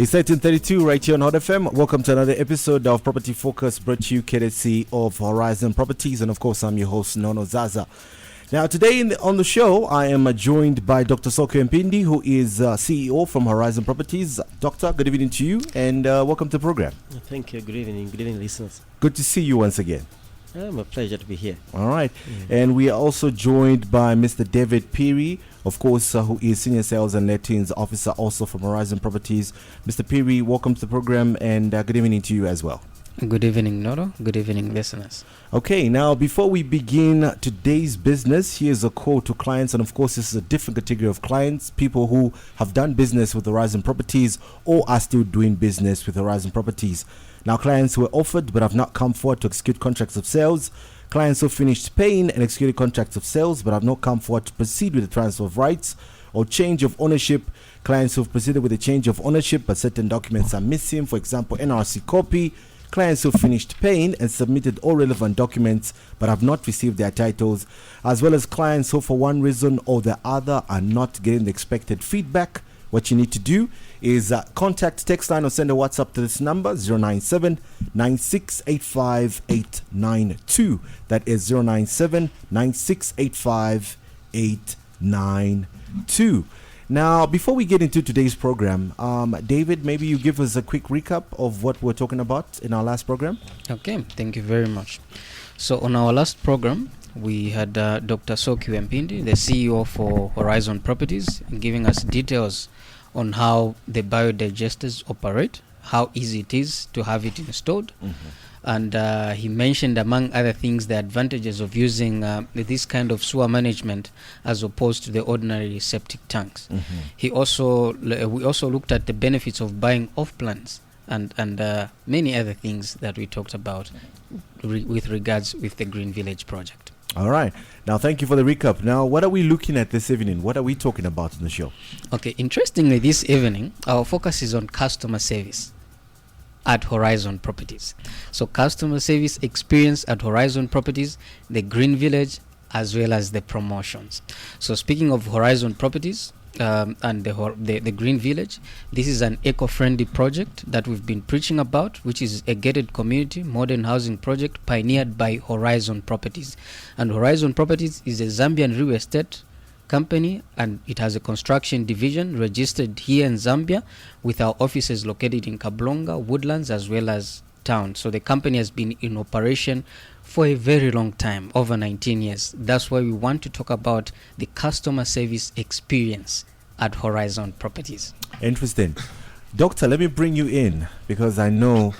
It's 13:32 right here on Hot FM. Welcome to another episode of Property Focus, brought to you courtesy of Horizon Properties. And of course, I'm your host, Nono Zaza. Now, today on the show, I am joined by Dr. Sokyo Mpindi, who is CEO from Horizon Properties. Doctor, good evening to you and welcome to the program. Thank you. Good evening. Good evening, listeners. Good to see you once again. A pleasure to be here. All right. And we are also joined by Mr. David Peary, of course, who is Senior Sales and Lettings Officer also from Horizon Properties. Mr. Peary, welcome to the program and good evening to you as well. Good evening, Nono. Good evening, listeners. Okay, now before we begin today's business, here's a call to clients. And of course, this is a different category of clients, people who have done business with Horizon Properties or are still doing business with Horizon Properties. Now, clients who were offered but have not come forward to execute contracts of sales, clients who finished paying and executed contracts of sales but have not come forward to proceed with the transfer of rights or change of ownership, clients who have proceeded with a change of ownership but certain documents are missing, for example, NRC copy, clients who finished paying and submitted all relevant documents but have not received their titles, as well as clients who for one reason or the other are not getting the expected feedback. What you need to do is contact, text line or send a WhatsApp to this number 097 9685 892. That is 097 9685 892. Now, before we get into today's program, David, maybe you give us a quick recap of what we're talking about in our last program. Okay, thank you very much. So on our last program, we had Dr. Sokyo Mpindi, the CEO for Horizon Properties, giving us details on how the biodigesters operate, how easy it is to have it installed. And he mentioned, among other things, the advantages of using this kind of sewer management as opposed to the ordinary septic tanks. We also looked at the benefits of buying off plans and many other things that we talked about with regards with the Green Village project. All right. Now, thank you for the recap. Now, what are we looking at this evening? What are we talking about in the show? Okay, interestingly, this evening, our focus is on customer service at Horizon Properties. So customer service experience at Horizon Properties, the Green Village, as well as the promotions. So speaking of Horizon Properties and the Green Village, this is an eco-friendly project that we've been preaching about, which is a gated community modern housing project pioneered by Horizon Properties. And Horizon Properties is a Zambian real estate company, and it has a construction division registered here in Zambia with our offices located in Kablonga, Woodlands, as well as town. So the company has been in operation for a very long time, over 19 years. That's why we want to talk about the customer service experience at Horizon Properties. Interesting. Doctor, let me bring you in because I know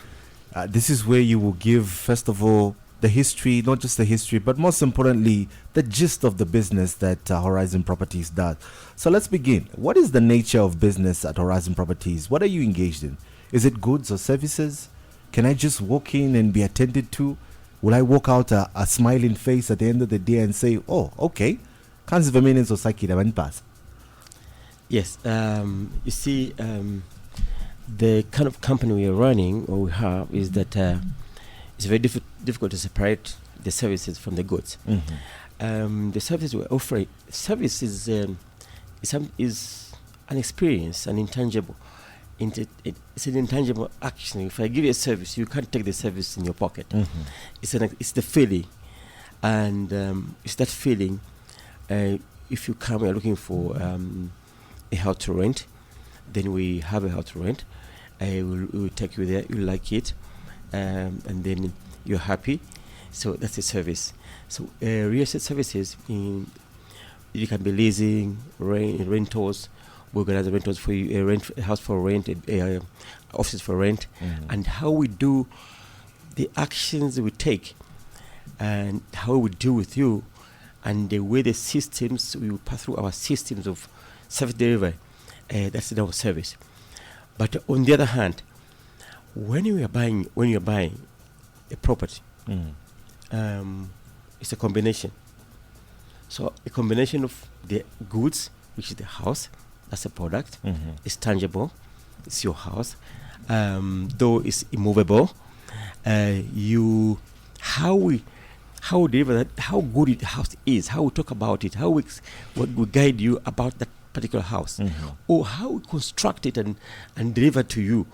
this is where you will give, first of all, the history, not just the history, but most importantly, the gist of the business that Horizon Properties does. So let's begin. What is the nature of business at Horizon Properties? What are you engaged in? Is it goods or services? Can I just walk in and be attended to? Will I walk out a smiling face at the end of the day and say, oh, okay, Yes. You see, the kind of company we are running or we have is that it's very difficult to separate the services from the goods. The services we're offering, service is an experience, an intangible. It's an intangible action. If I give you a service, you can't take the service in your pocket. It's the feeling, and it's that feeling. If you come, you're looking for a house to rent, then we have a house to rent. We'll take you there. You like it. And then you're happy, so that's a service. So real estate services, you can be leasing, rentals. We organize the rentals for you, a house for rent, offices for rent, and how we do the actions we take, and how we deal with you, and the way the systems we will pass through our systems of service delivery. That's our service. But on the other hand, when you're buying a property, it's a combination. So a combination of the goods, which is the house, that's a product. It's tangible. It's your house, though it's immovable. How we deliver that, how good the house is, how we talk about it, how we guide you about that particular house, or how we construct it and deliver to you.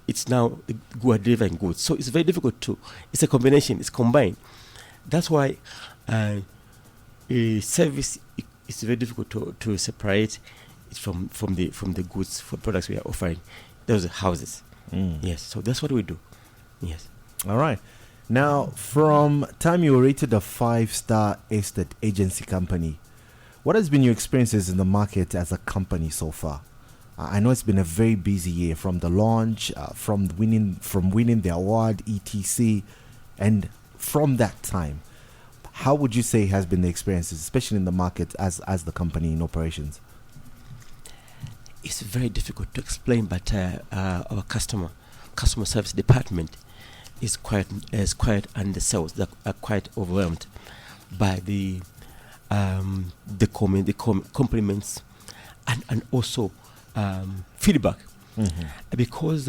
It's now we are delivering goods, so it's very difficult to. It's a combination. It's combined. That's why a service is very difficult to separate it from the goods for products we are offering. Those are houses. Yes, so that's what we do. Yes. All right. Now, from time you were rated a 5-star estate agency company, what has been your experiences in the market as a company so far? I know it's been a very busy year, from the launch, from winning the award, etc. And from that time, how would you say has been the experiences, especially in the market as the company in operations? It's very difficult to explain, but our customer service department is quite undersold. They are quite overwhelmed by the compliments and also feedback, because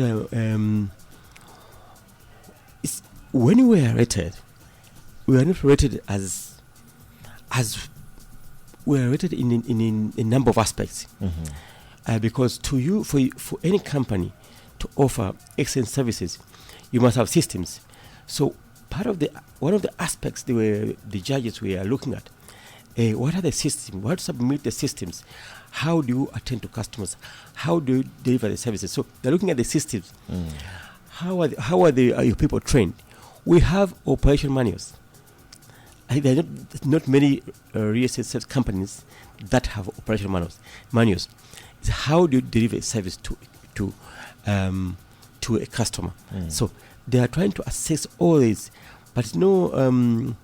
it's, when we are rated, we are not rated as we are rated in a number of aspects. Because for any company to offer excellent services, you must have systems. So one of the aspects the judges were looking at, what are the systems? What submit the systems? How do you attend to customers? How do you deliver the services? So they're looking at the systems. How are your people trained? We have operation manuals. There are not many real estate sales companies that have operation manuals. It's how do you deliver a service to a customer? So they are trying to assess all this, but some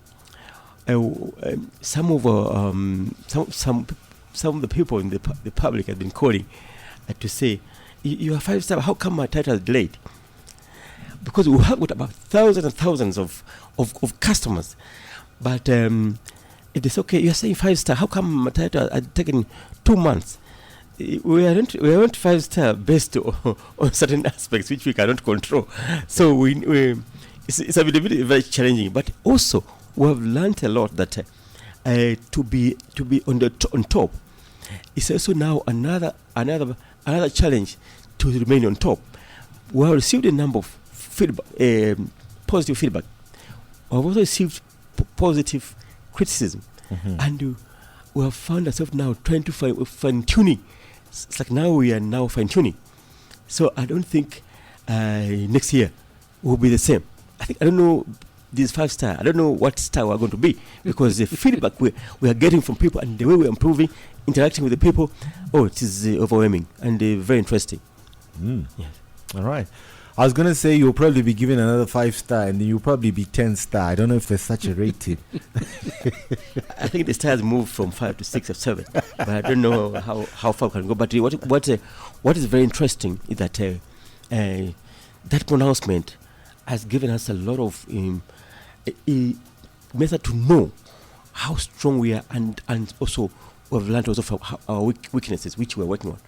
of the people in the public have been calling to say, you are 5-star. How come my title is delayed? Because we have got about thousands and thousands of customers, but it is okay. You are saying 5-star. How come my title has taken 2 months? We aren't 5-star based on certain aspects which we cannot control. So it's a bit very challenging. But also we have learned a lot that to be on top is also now another challenge to remain on top. We have received a number of positive feedback. We have also received positive criticism, and we have found ourselves now trying to fine tuning. It's like now we are fine tuning. So I don't think next year will be the same. I don't know this 5-star. I don't know what star we're going to be, because the feedback we are getting from people and the way we're improving, interacting with the people, it is overwhelming and very interesting. Yes. All right. I was going to say you'll probably be given another 5-star and then you'll probably be 10-star. I don't know if there's such a rating. I think the stars move from 5 to 6 or 7, but I don't know how far we can go. But what is very interesting is that that pronouncement has given us a lot of method to know how strong we are, and also we've learned also from our weaknesses, which we're working on.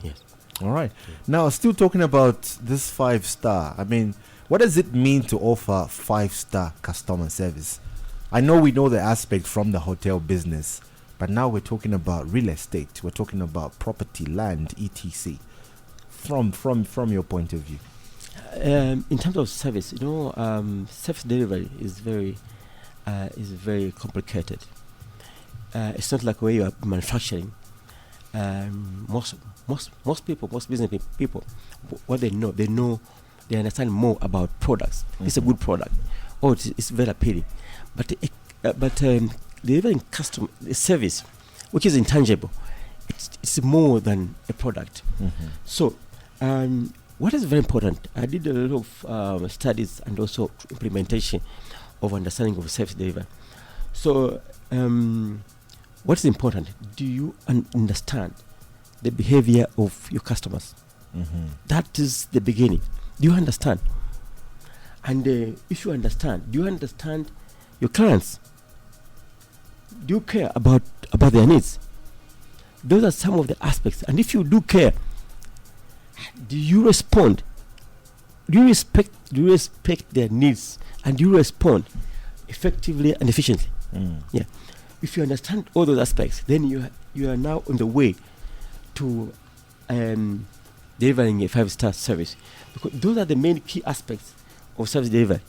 Yes. All right. Now, still talking about this 5-star, I mean, what does it mean to offer 5-star customer service? I know we know the aspect from the hotel business, but now we're talking about real estate. We're talking about property, land, etc. From your point of view. In terms of service, service delivery is very complicated. It's not like where you are manufacturing. Most business people, what they understand more about products. It's a good product, it's very appealing, but delivering customer service, which is intangible, it's more than a product. So what is very important, I did a lot of studies and also implementation of understanding of service delivery. So what is important? Do you understand the behavior of your customers? That is the beginning. Do you understand? And if you understand, do you understand your clients? Do you care about their needs? Those are some of the aspects. And if you do care, do you respond? Do you respect their needs? And do you respond effectively and efficiently? Yeah. If you understand all those aspects, then you you are now on the way to delivering a 5-star service, because those are the main key aspects of service delivery.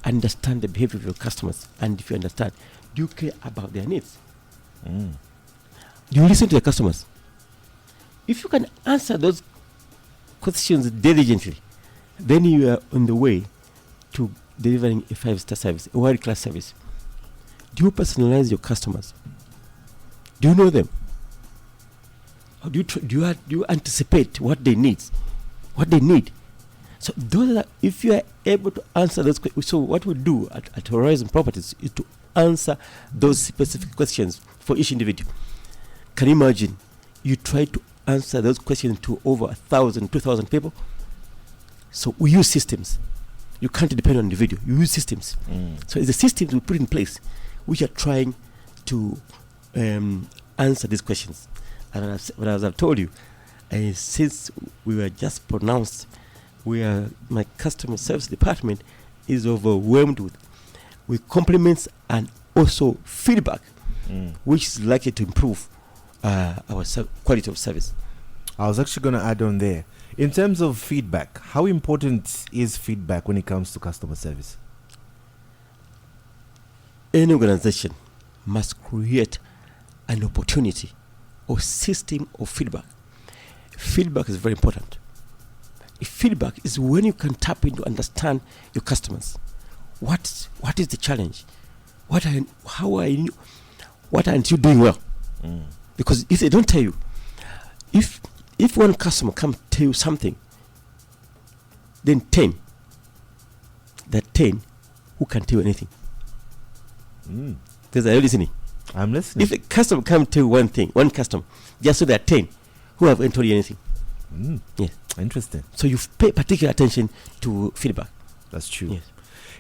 Understand the behavior of your customers, and if you understand, do you care about their needs? Do you listen to the customers? If you can answer those questions diligently, then you are on the way to delivering a 5-star service, a world-class service. Do you personalize your customers? Do you know them? Or do you anticipate what they need? So those are, if you are able to answer those questions, so what we do at Horizon Properties is to answer those specific questions for each individual. Can you imagine you try to answer those questions to over 1,000, 2,000 people? So we use systems. You can't depend on individual. You use systems. So it's the systems we put in place which are trying to answer these questions. And as I've told you, since we were just pronounced, my customer service department is overwhelmed with compliments and also feedback, which is likely to improve our quality of service. I was actually going to add on there. In terms of feedback, how important is feedback when it comes to customer service? Any organization must create an opportunity or system of feedback. Feedback is very important. Feedback is when you can tap into understand your customers. What is the challenge? What aren't you doing well? Because if they don't tell you, if one customer comes tell you something, then 10 who can tell you anything? Because are you listening? I'm listening. If a customer comes tell you one customer, just so there are 10 who haven't told you anything. Yes. Interesting. So you pay particular attention to feedback. That's true. Yes.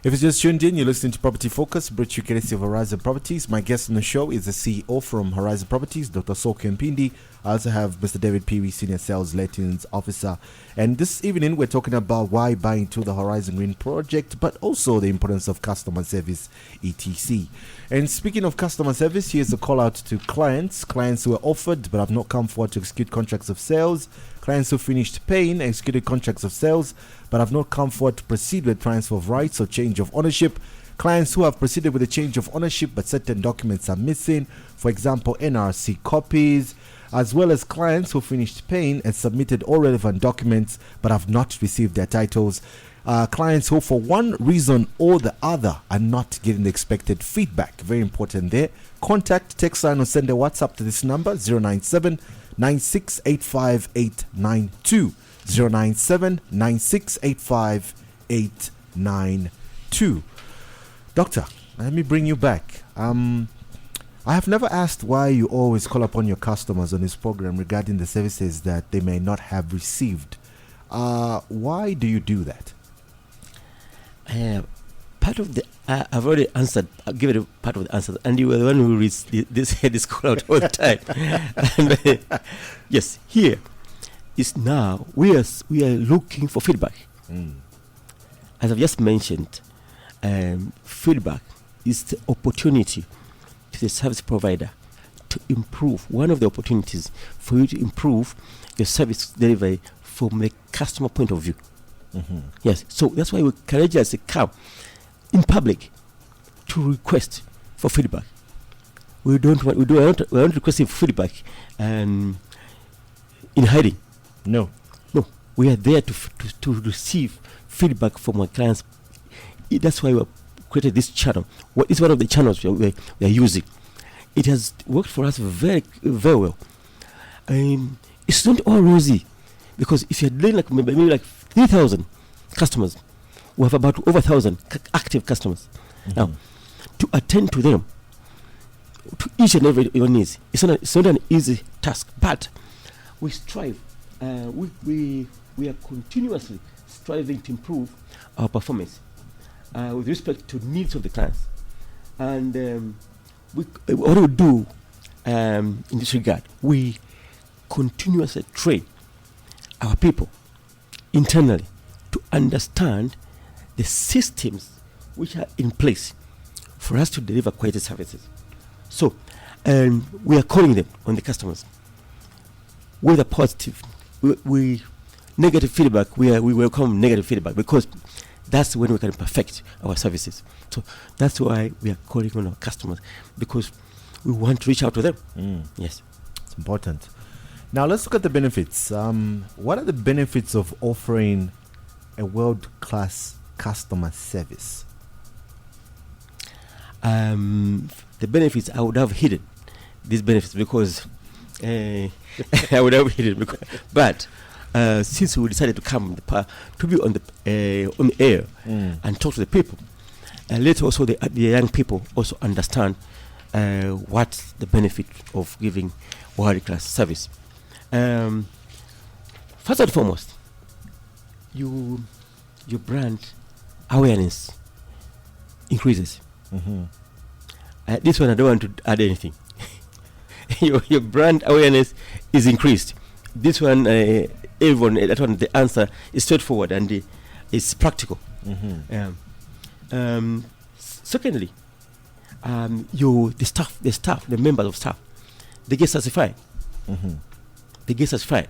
If it's just tuned in, you're listening to Property Focus, brought to you courtesy of Horizon Properties. My guest on the show is the CEO from Horizon Properties, Dr. Soke Mpindi. I also have Mr. David Peary, Senior Sales Lettings Officer. And this evening, we're talking about why buy into the Horizon Green project, but also the importance of customer service, etc. And speaking of customer service, here's a call out to clients who are offered but have not come forward to execute contracts of sales, clients who finished paying, executed contracts of sales, but have not come forward to proceed with transfer of rights or change of ownership, clients who have proceeded with a change of ownership but certain documents are missing, for example NRC copies, as well as clients who finished paying and submitted all relevant documents but have not received their titles, clients who for one reason or the other are not getting the expected feedback. Very important there. Contact, text line or send a WhatsApp to this number 097 9685892 097 9685892. Doctor, let me bring you back. I have never asked why you always call upon your customers on this program regarding the services that they may not have received. Why do you do that? Part of the I've already answered. I'll give it a part of the answer, and you were the one who reads this call out all the time. And, yes, here is now we are looking for feedback. As I've just mentioned, feedback is the opportunity to the service provider to improve. One of the opportunities for you to improve your service delivery from the customer point of view. Yes, so that's why we courageously come in public to request for feedback. We aren't requesting feedback in hiding. No. We are there to receive feedback from our clients. That's why we have created this channel. It's one of the channels we are using. It has worked for us very, very well. It's not all rosy, because if you're doing maybe like 3,000 customers, we have about over 1,000 active customers. Now, to attend to them, to each and every your needs, it's not an easy task, but we strive. We are continuously striving to improve our performance with respect to needs of the clients. And what we do in this regard, we continuously train our people internally to understand the systems which are in place for us to deliver quality services. So and we are calling them on the customers. Whether positive, we negative feedback, we welcome negative feedback, because that's when we can perfect our services. So that's why we are calling on our customers, because we want to reach out to them. Yes, it's important. Now let's look at the benefits. What are the benefits of offering a world-class customer service? The benefits, I would have hidden these benefits, because I would have hidden. But since we decided to come to be on the air and talk to the people, let also the young people also understand what's the benefit of giving world-class service. First and foremost, your brand awareness increases. This one I don't want to add anything. your brand awareness is increased. This one, everyone, that one, the answer is straightforward and it's practical. Secondly, the members of staff, they get satisfied. They get satisfied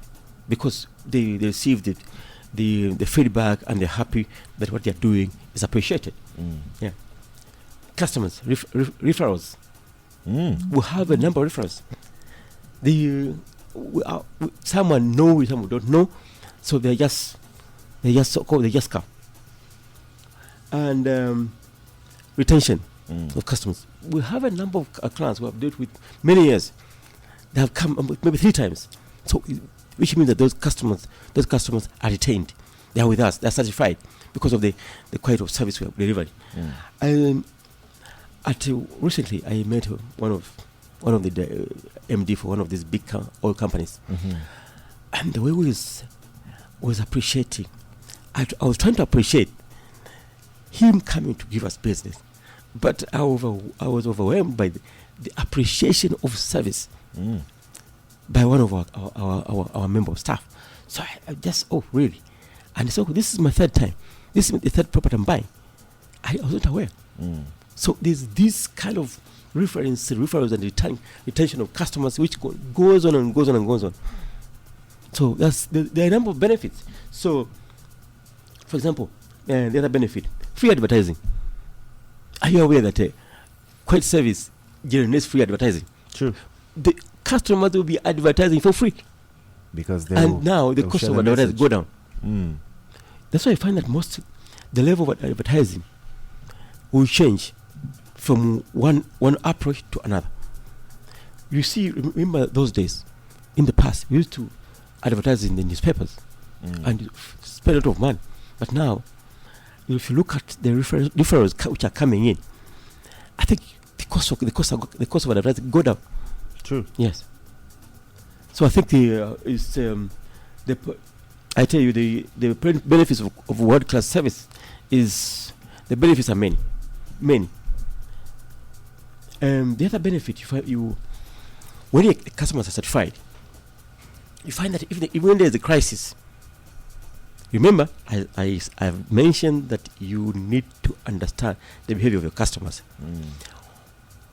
because they receive the feedback, and they're happy that what they're doing is appreciated. Yeah. Customers, referrals. We have a number of referrals. Someone know, someone don't know, so they just come. And retention of customers. We have a number of clients who have dealt with many years. They have come maybe 3 times. So, which means that those customers are retained. They are with us. They are satisfied because of the quality of service we have delivered. Recently, I met one of the MD for one of these big oil companies, and the way we was appreciating. I was trying to appreciate him coming to give us business, but I was overwhelmed by the appreciation of service by one of our member of staff. So I just, really? And so this is my 3rd time. This is the 3rd property I'm buying. I wasn't aware. So there's this kind of referrals and retention of customers, which goes on and goes on and goes on. So there are a number of benefits. So, for example, the other benefit, free advertising. Are you aware that quality service generates free advertising? True. The customers will be advertising for free, because now the cost of advertising go down. That's why I find that the level of advertising will change from one approach to another. You see, remember those days in the past, we used to advertise in the newspapers and spend a lot of money. But now, if you look at the referrals which are coming in, I think the cost of advertising go down. True. Yes. So I think I tell you the benefits of world-class service is, the benefits are many. The other benefit, when your customers are satisfied, you find that even when there's a crisis, remember, I've mentioned that you need to understand the behavior of your customers.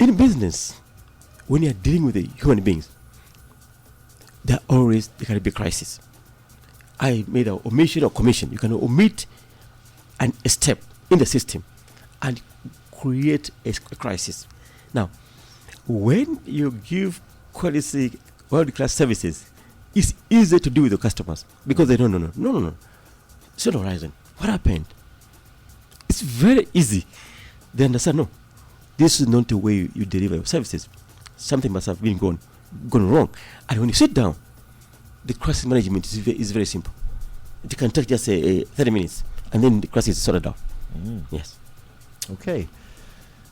In business, when you're dealing with the human beings, there can be a crisis. I made an omission or commission. You can omit a step in the system and create a crisis. Now, when you give quality world-class services, it's easy to deal with the customers, because they don't know. No. It's not Horizon. What happened? It's very easy. They understand, no, this is not the way you deliver your services. Something must have been gone wrong. And when you sit down, the crisis management is very simple. It can take just 30 minutes, and then the crisis is sorted out. Yes. Okay.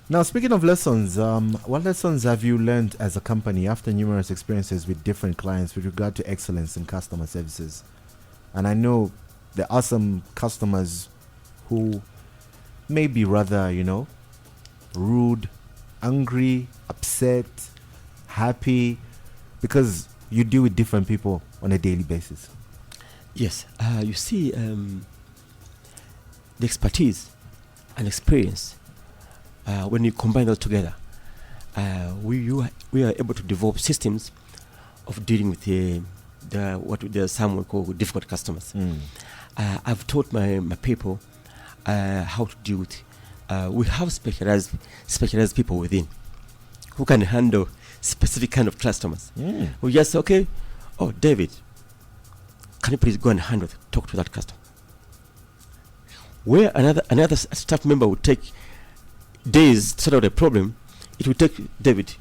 Now, speaking of lessons, what lessons have you learned as a company after numerous experiences with different clients with regard to excellence in customer services? And I know there are some customers who may be rather, rude, angry, upset, happy, because you deal with different people on a daily basis. Yes. You see, the expertise and experience, when you combine those together, we are able to develop systems of dealing with the some would call difficult customers. I've taught my people how to deal with. We have specialized people within who can handle specific kind of customers. We just say, okay, oh David, can you please go and talk to that customer? Where another staff member would take days to sort out a problem, it would take David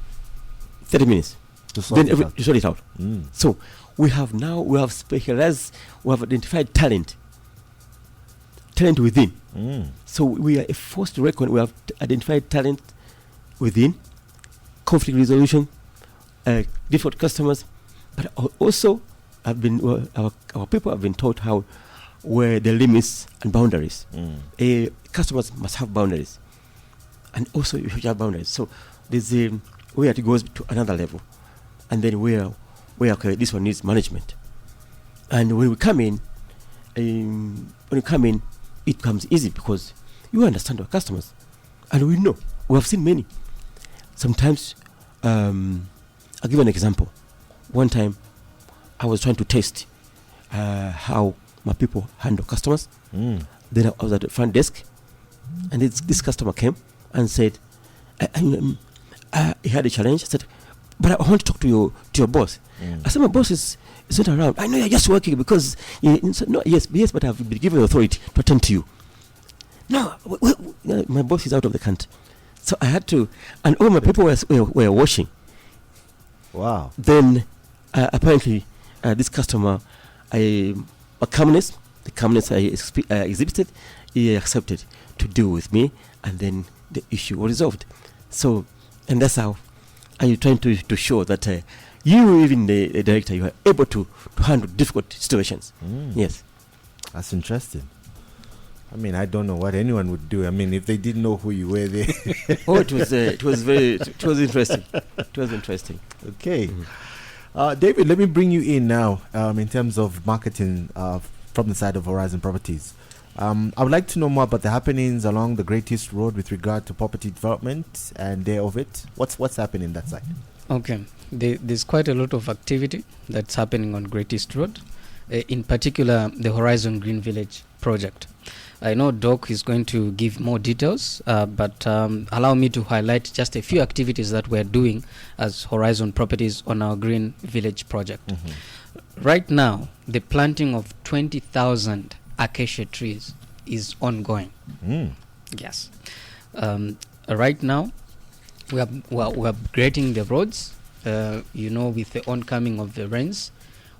30 minutes to sort it out. So we have specialized, we have identified talent within. So we are a force to reckon. We have identified talent within, conflict resolution, difficult customers, but also our people have been taught where the limits and boundaries. Customers must have boundaries, and also you have boundaries. So there's where it goes to another level, and then where okay, this one needs management. And when we come in, it becomes easy because you understand our customers, and we know we have seen many. Sometimes, I'll give an example. One time, I was trying to test how my people handle customers. Then I was at the front desk, and this customer came and said, he had a challenge. I said, but I want to talk to your boss. I said, my boss is not around. I know you're just working because said, no, yes, but I've been given authority to attend to you. No, my boss is out of the country. So I had to, and all my people were washing. Wow. Then apparently this customer, the calmness I exhibited, he accepted to deal with me, and then the issue was resolved. So, and that's how I'm trying to show that you, even the director, you are able to handle difficult situations. Yes. That's interesting. I mean, I don't know what anyone would do. I mean, if they didn't know who you were there. Oh, it was interesting. It was interesting. Okay. David, let me bring you in now in terms of marketing from the side of Horizon Properties. I would like to know more about the happenings along the Great East Road with regard to property development and there of it. What's happening that side? Okay. There's quite a lot of activity that's happening on Great East Road, in particular the Horizon Green Village project. I know Doc is going to give more details, but allow me to highlight just a few activities that we're doing as Horizon Properties on our Green Village project. Right now, the planting of 20,000 acacia trees is ongoing. Yes. Right now, we are upgrading the roads. With the oncoming of the rains,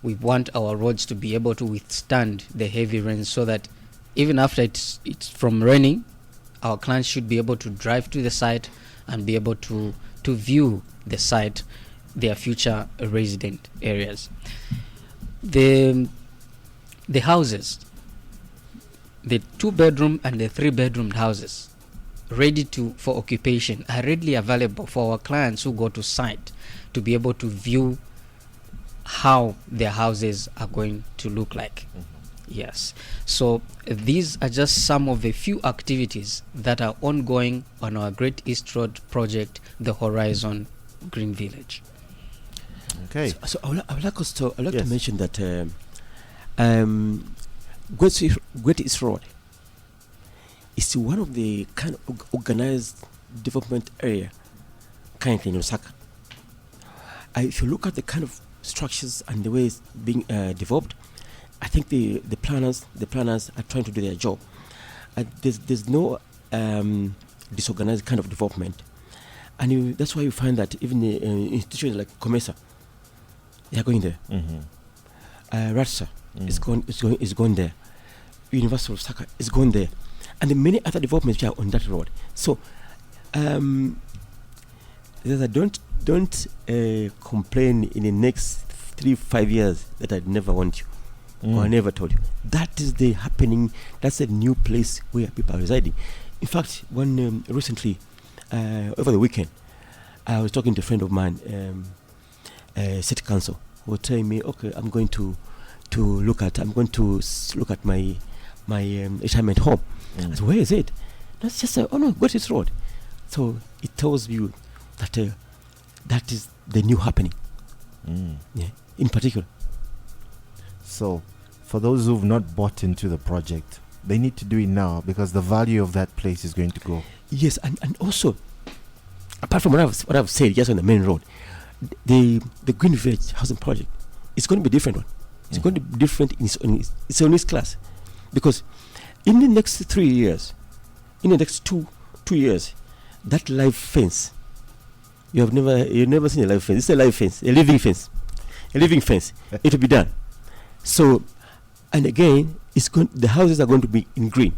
we want our roads to be able to withstand the heavy rains, so that even after it's from raining, our clients should be able to drive to the site and be able to view the site, their future resident areas. The houses, the 2-bedroom and the 3-bedroom houses ready for occupation are readily available for our clients who go to site to be able to view how their houses are going to look like. Yes. So these are just some of the few activities that are ongoing on our Great East Road project, the Horizon Green Village. Okay. So I would like to mention that Great East Road is one of the kind of organized development area currently in Osaka. If you look at the kind of structures and the way it's being developed, I think the planners are trying to do their job. There's no disorganized kind of development, and that's why you find that even the institutions like COMESA, they are going there. RATSA is going there. University of Osaka is going there, and the many other developments which are on that road. So, don't complain in the next 3-5 years that I never want you. Or I never told you. That is the happening. That's a new place where people are residing. In fact, recently, over the weekend, I was talking to a friend of mine, city council, who was telling me, okay, I'm going to look at my retirement home. I said, where is it? That's just go to this road. So it tells you that That is the new happening. Mm. Yeah, in particular. So, for those who've not bought into the project, they need to do it now because the value of that place is going to go. Yes, and also, apart from what I've said just on the main road, the Green Village housing project is going to be a different one. It's going to be different in its own class, because in the next 3 years, in the next two years, that live fence, you've never seen a live fence. It's a live fence, a living fence. It will be done. So, and again, the houses are going to be in green,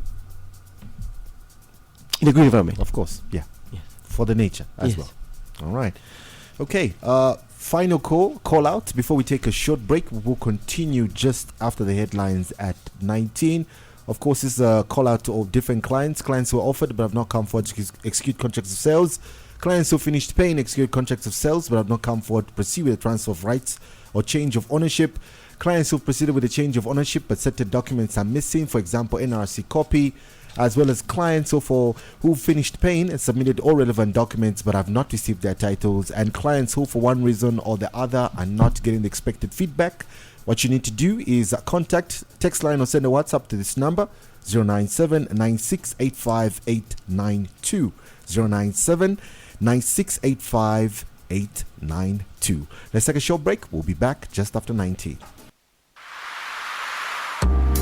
in a green environment. Of course, yeah. Yes. For the nature as Yes. well. All right. Okay. Final call out before we take a short break. We will continue just after the headlines at 19. Of course, this is a call out to all different clients who are offered but have not come forward to execute contracts of sales, clients who finished paying execute contracts of sales but have not come forward to proceed with the transfer of rights or change of ownership, clients who proceeded with a change of ownership but certain documents are missing, for example NRC copy, as well as clients who finished paying and submitted all relevant documents but have not received their titles, and clients who for one reason or the other are not getting the expected feedback. What you need to do is contact, text line or send a WhatsApp to this number 097 9685 892 097 9685 892. Let's take a short break. We'll be back just after 19.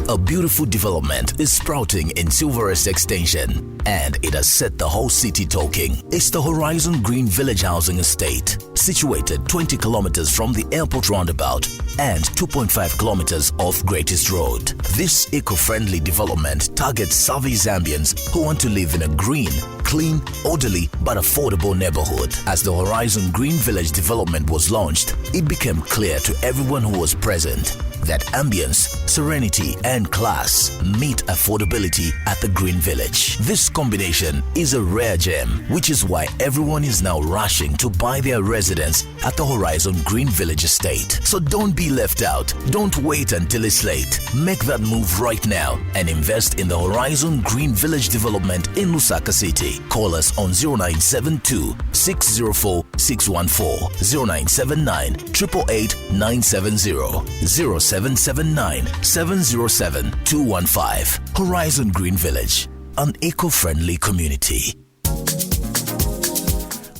A beautiful development is sprouting in Silverest Extension, and it has set the whole city talking. It's the Horizon Green Village Housing Estate, situated 20 kilometers from the airport roundabout and 2.5 kilometers off Greatest Road. This eco-friendly development targets savvy Zambians who want to live in a green, clean, orderly, but affordable neighborhood. As the Horizon Green Village development was launched, it became clear to everyone who was present that ambience, serenity, and class meet affordability at the Green Village. This combination is a rare gem, which is why everyone is now rushing to buy their residence at the Horizon Green Village Estate. So don't be left out. Don't wait until it's late. Make that move right now and invest in the Horizon Green Village development in Lusaka City. Call us on 0972 604 614, 0979 888 970, 0779 707 215. Horizon Green Village, an eco-friendly community.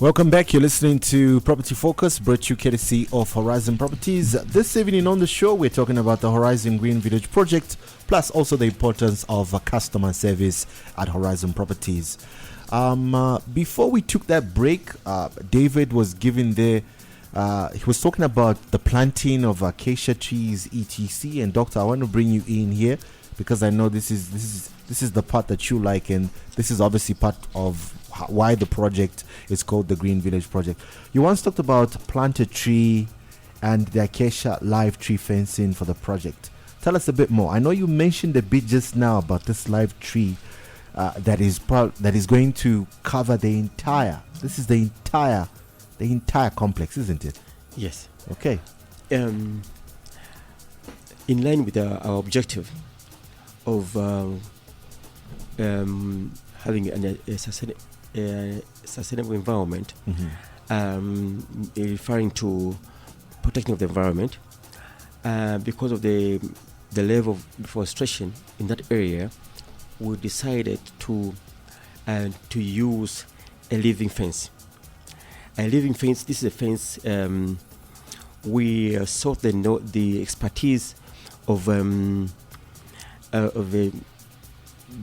Welcome back. You're listening to Property Focus, brought to you courtesy of Horizon Properties. This evening on the show, we're talking about the Horizon Green Village project, plus also the importance of customer service at Horizon Properties. Before we took that break, David was giving he was talking about the planting of acacia trees, etc. And Doctor, I want to bring you in here because I know this is the part that you like, and this is obviously part of why the project is called the Green Village Project. You once talked about plant a tree and the acacia live tree fencing for the project. Tell us a bit more. I know you mentioned a bit just now about this live tree that is going to cover the entire complex, isn't it? Yes. Okay. In line with our objective of having a sustainable environment, referring to protecting of the environment, because of the level of deforestation in that area, we decided to use a living fence. A living fence. This is a fence. We sought the expertise of a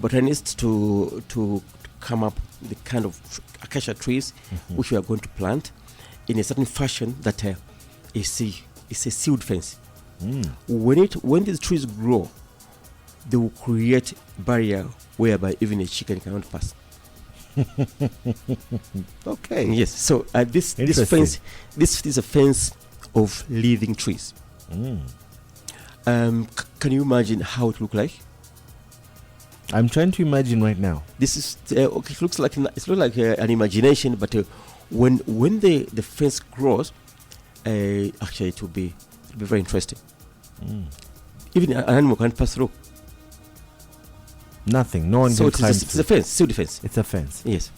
botanist to come up with the kind of acacia trees which we are going to plant in a certain fashion that it's a sealed fence. When these trees grow, they will create barrier whereby even a chicken cannot pass. Okay. Yes. So this fence, this is a fence of living trees. Can you imagine how it look like? I'm trying to imagine right now. This is okay. It looks like an imagination, but when the fence grows, actually it will be very interesting. Even an animal can't pass through. Nothing. No one So can climb. it's a fence, sealed fence. It's a fence. Yes.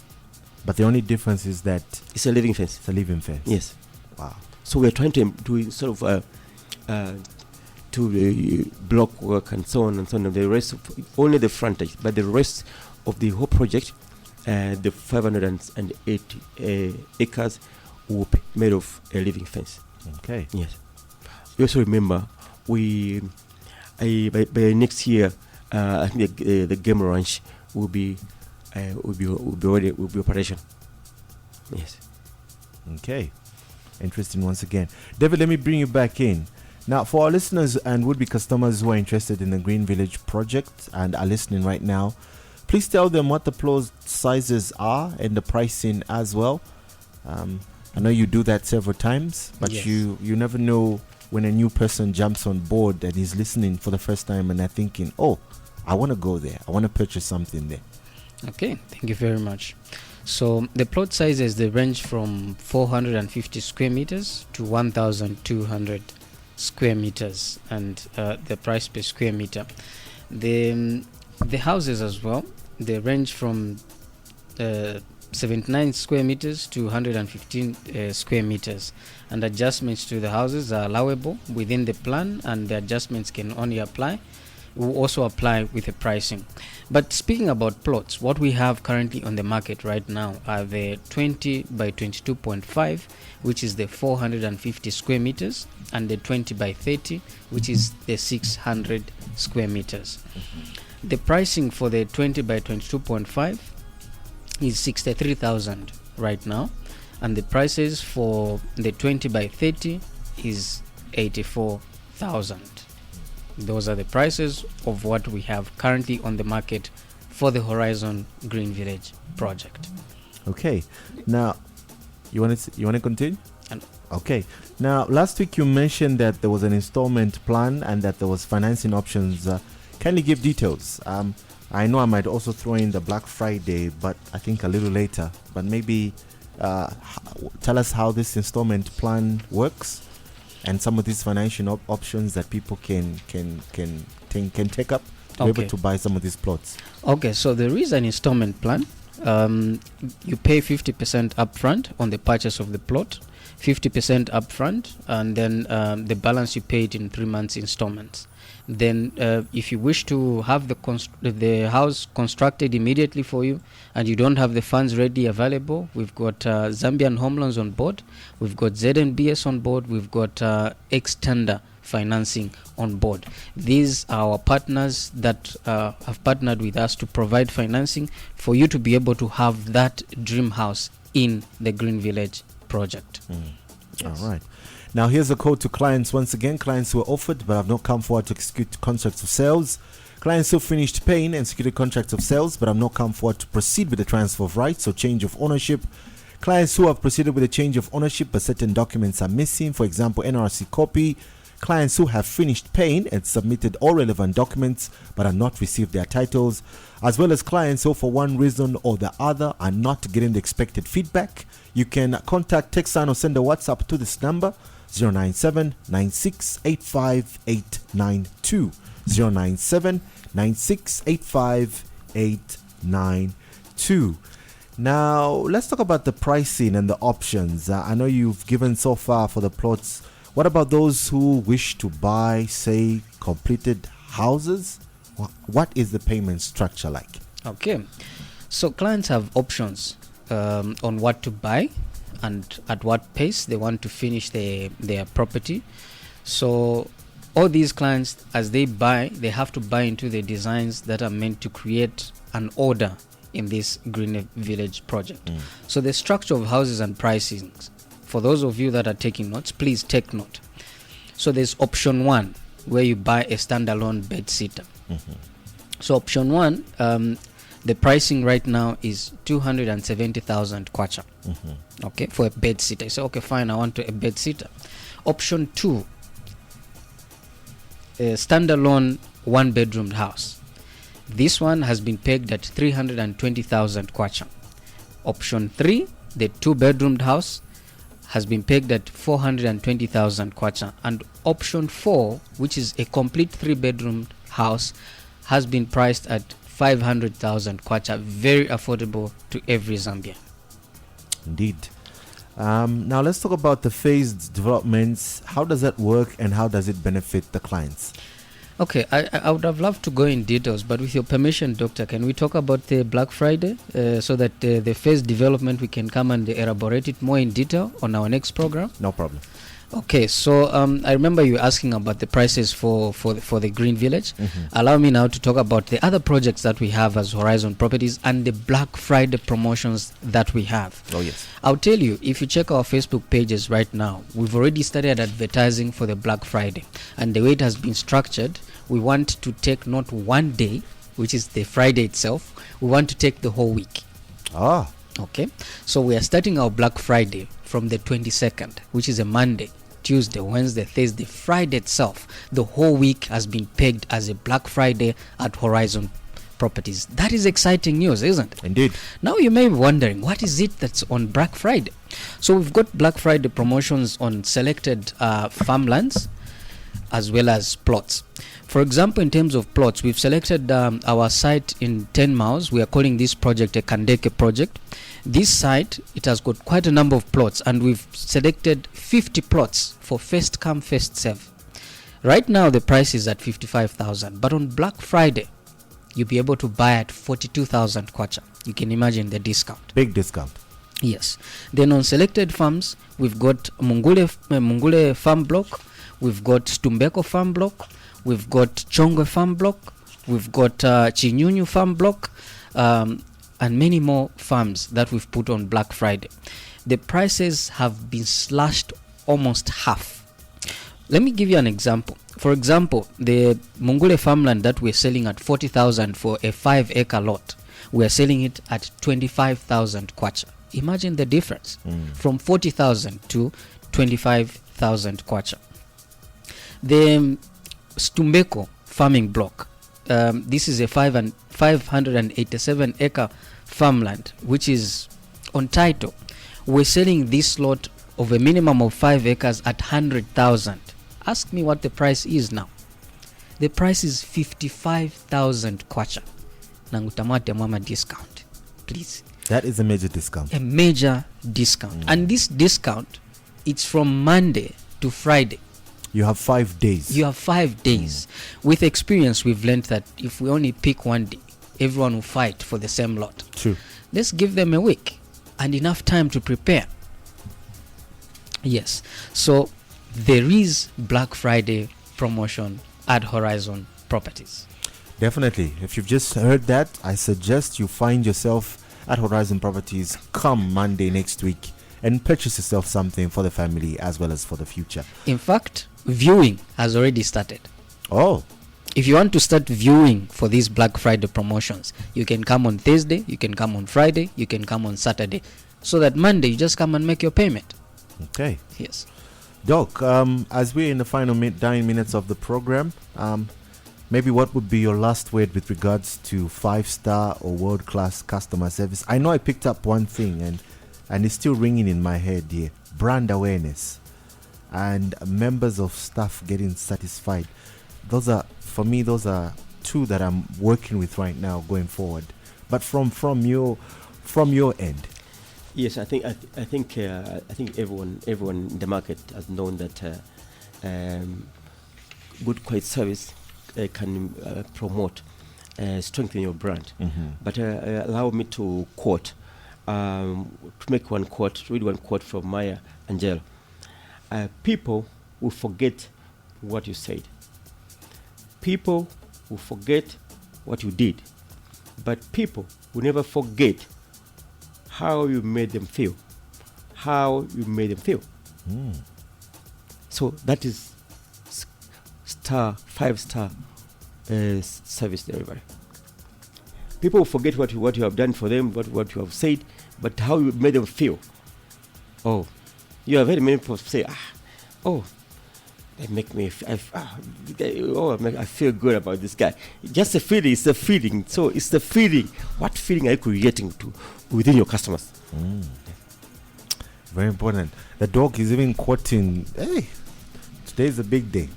But the only difference is that It's a living fence. it's a living fence. Yes. Wow. So we're trying to sort of to block work and so on and so on. The rest of only the frontage, but the rest of the whole project, the 580 acres, will be made of a living fence. Okay. Yes. You also remember by next year, I think the game ranch will be ready, will be operation. Yes. Okay. Interesting once again. David, let me bring you back in. Now, for our listeners and would-be customers who are interested in the Green Village project and are listening right now, please tell them what the plot sizes are and the pricing as well. I know you do that several times, but Yes. you never know when a new person jumps on board and is listening for the first time and they're thinking, oh, I want to go there. I want to purchase something there. Okay, thank you very much. So the plot sizes, they range from 450 square meters to 1,200 square meters, and the price per square meter. The houses as well, they range from 79 square meters to 115 square meters, and adjustments to the houses are allowable within the plan, and the adjustments can only will also apply with the pricing. But speaking about plots, what we have currently on the market right now are the 20 by 22.5, which is the 450 square meters, and the 20 by 30, which is the 600 square meters. The pricing for the 20 by 22.5 is 63,000 right now, and the prices for the 20 by 30 is 84,000. Those are the prices of what we have currently on the market for the Horizon Green Village project. Okay. Now, you want to continue? And Okay. Now, last week you mentioned that there was an installment plan and that there was financing options. Can you give details? I know I might also throw in the Black Friday, but I think a little later. But maybe tell us how this installment plan works and some of these financial options that people can take up to be able Okay. to buy some of these plots. Okay, so there is an installment plan. You pay 50% upfront on the purchase of the plot, 50% upfront, and then the balance you pay it in 3 months installments. Then if you wish to have the house constructed immediately for you and you don't have the funds ready available, we've got Zambian Home Loans on board, we've got ZNBS on board, we've got Extender Financing on board. These are our partners that have partnered with us to provide financing for you to be able to have that dream house in the Green Village project. All right. Now, here's a code to clients. Once again, clients who are offered but have not come forward to execute contracts of sales. Clients who finished paying and secured contracts of sales but have not come forward to proceed with the transfer of rights or change of ownership. Clients who have proceeded with a change of ownership but certain documents are missing, for example, NRC copy. Clients who have finished paying and submitted all relevant documents but have not received their titles, as well as clients who for one reason or the other are not getting the expected feedback. You can contact, text, or send a WhatsApp to this number 097 9685 892 097 9685 892. Now let's talk about the pricing and the options. I know you've given so far for the plots. What about those who wish to buy, say, completed houses? What is the payment structure like? Okay, so clients have options on what to buy and at what pace they want to finish their property. So all these clients, as they buy, they have to buy into the designs that are meant to create an order in this Green Village project. So the structure of houses and pricings, for those of you that are taking notes, please take note. So there's option 1, where you buy a standalone bed sitter. So option 1, the pricing right now is 270,000 kwacha. Okay, for a bed sitter. So okay, fine, I want a bed sitter. Option 2, a standalone 1-bedroomed house. This one has been pegged at 320,000 kwacha. Option 3, the 2-bedroomed house, has been pegged at 420,000 kwacha. And option 4, which is a complete 3-bedroom house, has been priced at 500,000 kwacha, very affordable to every Zambian. Indeed. Now let's talk about the phased developments. How does that work and how does it benefit the clients? Okay, I would have loved to go in details, but with your permission, Doctor, can we talk about the Black Friday so that the phase development we can come and elaborate it more in detail on our next program? No problem. Okay, so I remember you asking about the prices for the Green Village. Mm-hmm. Allow me now to talk about the other projects that we have as Horizon Properties and the Black Friday promotions that we have. Oh, yes. I'll tell you, if you check our Facebook pages right now, we've already started advertising for the Black Friday. And the way it has been structured, we want to take not one day, which is the Friday itself, we want to take the whole week. Ah, Okay, so we are starting our Black Friday from the 22nd, which is a Monday, Tuesday, Wednesday, Thursday, Friday itself. The whole week has been pegged as a Black Friday at Horizon Properties. That is exciting news, isn't it? indeed. Now you may be wondering, what is it that's on Black Friday? So we've got Black Friday promotions on selected farmlands as well as plots. For example, in terms of plots, we've selected our site in 10 miles. We are calling this project a Kandeke project. This site, it has got quite a number of plots, and we've selected 50 plots for first come, first serve. Right now, the price is at 55,000, but on Black Friday, you'll be able to buy at 42,000 kwacha. You can imagine the discount. Big discount. Yes. Then on selected farms, we've got Mungule farm block, we've got Stumbeko farm block, we've got Chongwe farm block, we've got Chinyunyu farm block, and many more farms that we've put on Black Friday. The prices have been slashed almost half. Let me give you an example. For example, the Mungule farmland that we're selling at 40,000 for a 5-acre lot, we're selling it at 25,000 kwacha. Imagine the difference from 40,000 to 25,000 kwacha. The Stumbeko farming block, this is a 587-acre farmland, which is on title. We're selling this lot of a minimum of 5 acres at 100,000. Ask me what the price is now. The price is 55,000 kwacha. Nangutamate mama discount, please. That is a major discount. A major discount. And this discount, it's from Monday to Friday. You have 5 days. You have 5 days. With experience, we've learned that if we only pick one day, everyone will fight for the same lot. True. Let's give them a week and enough time to prepare. Yes. So there is Black Friday promotion at Horizon Properties. Definitely. If you've just heard that, I suggest you find yourself at Horizon Properties come Monday next week and purchase yourself something for the family as well as for the future. In fact, viewing has already started. Oh, If you want to start viewing for these Black Friday promotions, you can come on Thursday, you can come on Friday, you can come on Saturday. So that Monday, you just come and make your payment. okay. Yes. Doc, as we're in the final 9 minutes of the program, maybe what would be your last word with regards to 5-star or world-class customer service? I know I picked up one thing and it's still ringing in my head here. Brand awareness and members of staff getting satisfied. Those are, for me, those are two that I'm working with right now going forward. But from your end. Yes, I think everyone in the market has known that good quality service can promote, strengthen your brand. Mm-hmm. But allow me to quote, read one quote from Maya Angelou. People will forget what you said. People will forget what you did, but people will never forget how you made them feel. So that is 5-star service delivery. People will forget what you have done for them, what you have said, but how you made them feel. Oh, you have very many people say, they make me, I feel good about this guy. Just a feeling, it's a feeling. So it's the feeling. What feeling are you creating within your customers? Very important. The dog is even quoting, hey, today's a big day.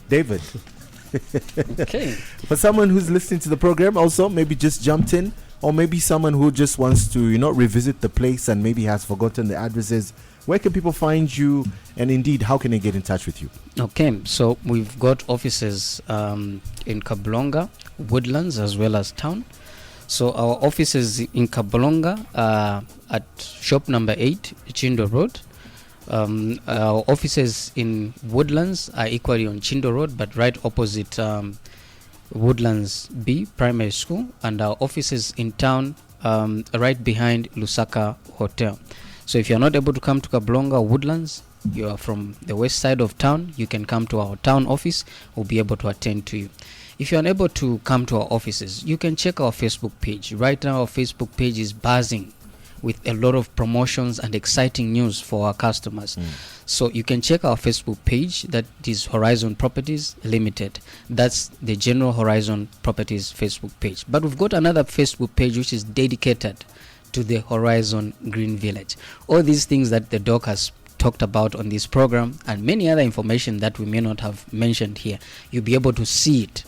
David. Okay. For someone who's listening to the program, also maybe just jumped in, or maybe someone who just wants to, revisit the place and maybe has forgotten the addresses, where can people find you, and indeed, how can they get in touch with you? Okay, so we've got offices in Kabulonga, Woodlands, as well as town. So our offices in Kabulonga are at shop number 8, Chindo Road. Our offices in Woodlands are equally on Chindo Road, but right opposite Woodlands B Primary School. And our offices in town right behind Lusaka Hotel. So if you're not able to come to Kabulonga or Woodlands, you are from the west side of town, you can come to our town office. We'll be able to attend to you. If you're unable to come to our offices, you can check our Facebook page. Right now, our Facebook page is buzzing with a lot of promotions and exciting news for our customers. So you can check our Facebook page. That is Horizon Properties Limited. That's the General Horizon Properties Facebook page. But we've got another Facebook page which is dedicated to the Horizon Green Village. All these things that the doc has talked about on this program and many other information that we may not have mentioned here, you'll be able to see it,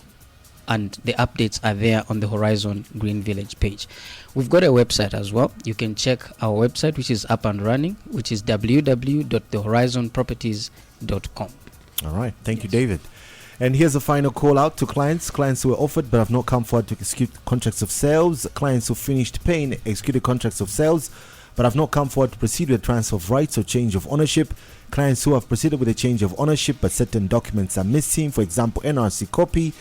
and the updates are there on the Horizon Green Village page. We've got a website as well. You can check our website, which is up and running, which is www.thehorizonproperties.com. All right. Thank you, David. And here's a final call out to clients who were offered but have not come forward to execute contracts of sales, clients who finished paying executed contracts of sales but have not come forward to proceed with transfer of rights or change of ownership, clients who have proceeded with a change of ownership but certain documents are missing, for example, NRC copy,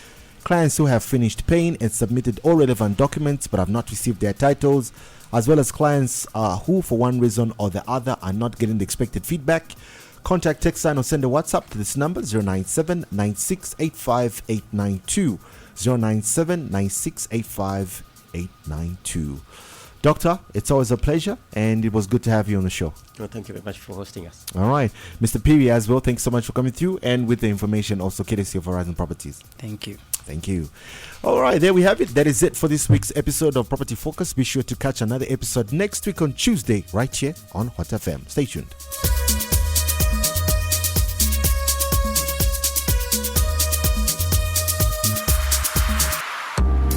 clients who have finished paying and submitted all relevant documents but have not received their titles, as well as clients who, for one reason or the other, are not getting the expected feedback. Contact, text, sign, or send a WhatsApp to this number 097 9685 892. 097 9685 892. Doctor, it's always a pleasure, and it was good to have you on the show. Well, thank you very much for hosting us. All right. Mr. Piri as well, thanks so much for coming through, and with the information also courtesy of Horizon Properties. Thank you. Thank you. All right, there we have it. That is it for this week's episode of Property Focus. Be sure to catch another episode next week on Tuesday, right here on Hot FM. Stay tuned.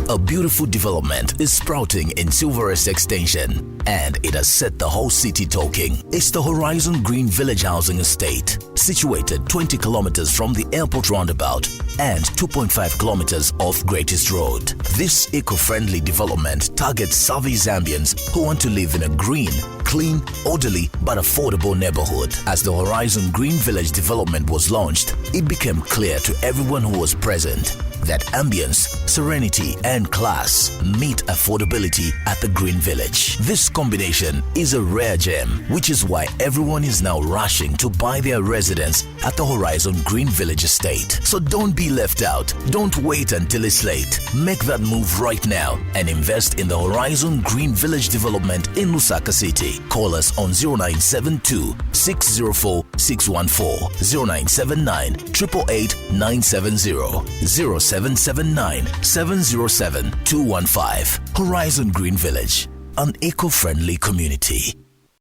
A beautiful development is sprouting in Silverest Extension, and it has set the whole city talking. It's the Horizon Green Village Housing Estate, situated 20 kilometers from the airport roundabout and 2.5 kilometers off Greatest Road. This eco-friendly development targets savvy Zambians who want to live in a green, clean, orderly, but affordable neighborhood. As the Horizon Green Village development was launched, it became clear to everyone who was present that ambience, serenity, and class meet affordability at the Green Village. This combination is a rare gem, which is why everyone is now rushing to buy their residence at the Horizon Green Village Estate. So don't be left out. Don't wait until it's late. Make that move right now and invest in the Horizon Green Village development in Lusaka City. Call us on 0972 604 614, 0979 888 970, 0779 707 215. Horizon Green Village, an eco-friendly community.